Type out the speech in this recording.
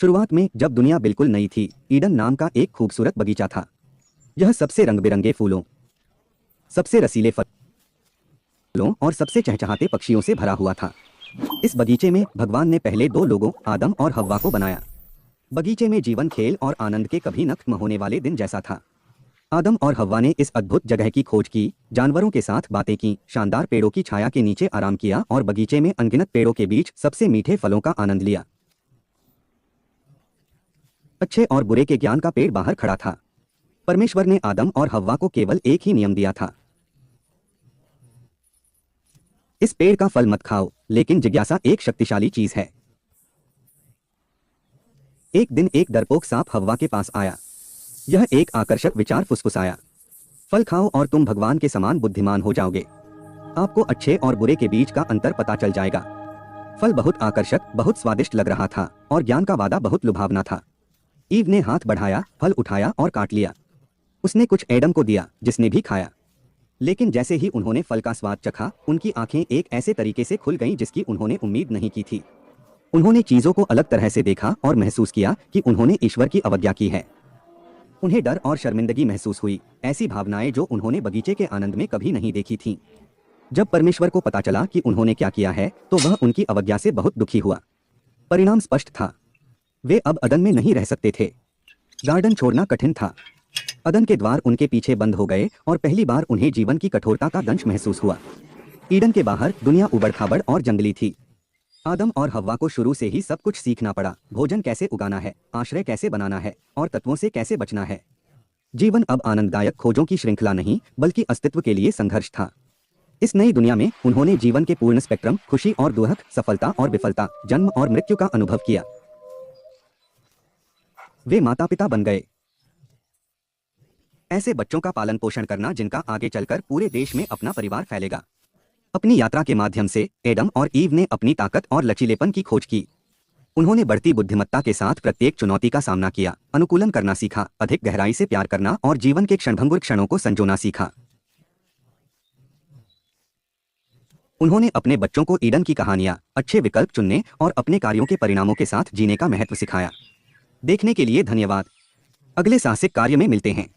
शुरुआत में जब दुनिया बिल्कुल नई थी, ईडन नाम का एक खूबसूरत बगीचा था। यह सबसे रंग बिरंगे फूलों, सबसे रसीले फलों और सबसे चहचहाते पक्षियों से भरा हुआ था। इस बगीचे में भगवान ने पहले दो लोगों आदम और हव्वा को बनाया। बगीचे में जीवन, खेल और आनंद के कभी न खत्म होने वाले दिन जैसा था। आदम और हव्वा ने इस अद्भुत जगह की खोज की, जानवरों के साथ बातें की, शानदार पेड़ों की छाया के नीचे आराम किया और बगीचे में अनगिनत पेड़ों के बीच सबसे मीठे फलों का आनंद लिया। अच्छे और बुरे के ज्ञान का पेड़ बाहर खड़ा था। परमेश्वर ने आदम और हव्वा को केवल एक ही नियम दिया था, इस पेड़ का फल मत खाओ। लेकिन जिज्ञासा एक शक्तिशाली चीज है। एक दिन एक डरपोक सांप हव्वा के पास आया। यह एक आकर्षक विचार फुसफुसाया, फल खाओ और तुम भगवान के समान बुद्धिमान हो जाओगे। आपको अच्छे और बुरे के बीच का अंतर पता चल जाएगा। फल बहुत आकर्षक, बहुत स्वादिष्ट लग रहा था और ज्ञान का वादा बहुत लुभावना था। ईव ने हाथ बढ़ाया, फल उठाया और काट लिया। उसने कुछ एडम को दिया, जिसने भी खाया। लेकिन जैसे ही उन्होंने फल का स्वाद चखा, उनकी आंखें एक ऐसे तरीके से खुल गईं जिसकी उन्होंने उम्मीद नहीं की थी। उन्होंने चीजों को अलग तरह से देखा और महसूस किया कि उन्होंने ईश्वर की अवज्ञा की है। उन्हें डर और शर्मिंदगी महसूस हुई, ऐसी भावनाएं जो उन्होंने बगीचे के आनंद में कभी नहीं देखी थीं। जब परमेश्वर को पता चला कि उन्होंने क्या किया है, तो वह उनकी अवज्ञा से बहुत दुखी हुआ। परिणाम स्पष्ट था, वे अब अदन में नहीं रह सकते थे। गार्डन छोड़ना कठिन था। अदन के द्वार उनके पीछे बंद हो गए और पहली बार उन्हें जीवन की कठोरता का दंश महसूस हुआ। ईडन के बाहर दुनिया उबड़-खाबड़ और जंगली थी। आदम और हव्वा को शुरू से ही सब कुछ सीखना पड़ा, भोजन कैसे उगाना है, आश्रय कैसे बनाना है और तत्वों से कैसे बचना है। जीवन अब आनंददायक खोजों की श्रृंखला नहीं, बल्कि अस्तित्व के लिए संघर्ष था। इस नई दुनिया में उन्होंने जीवन के पूर्ण स्पेक्ट्रम, खुशी और दुख, सफलता और विफलता, जन्म और मृत्यु का अनुभव किया। वे माता पिता बन गए, ऐसे बच्चों का पालन पोषण करना जिनका आगे चलकर पूरे देश में अपना परिवार फैलेगा। अपनी यात्रा के माध्यम से एडम और ईव ने अपनी ताकत और लचीलेपन की खोज की। उन्होंने बढ़ती बुद्धिमत्ता के साथ प्रत्येक चुनौती का सामना किया, अनुकूलन करना सीखा, अधिक गहराई से प्यार करना और जीवन के क्षणभंगुर क्षणों को संजोना सीखा। उन्होंने अपने बच्चों को ईडन की कहानियां, अच्छे विकल्प चुनने और अपने कार्यों के परिणामों के साथ जीने का महत्व सिखाया। देखने के लिए धन्यवाद। अगले साहसिक कार्य में मिलते हैं।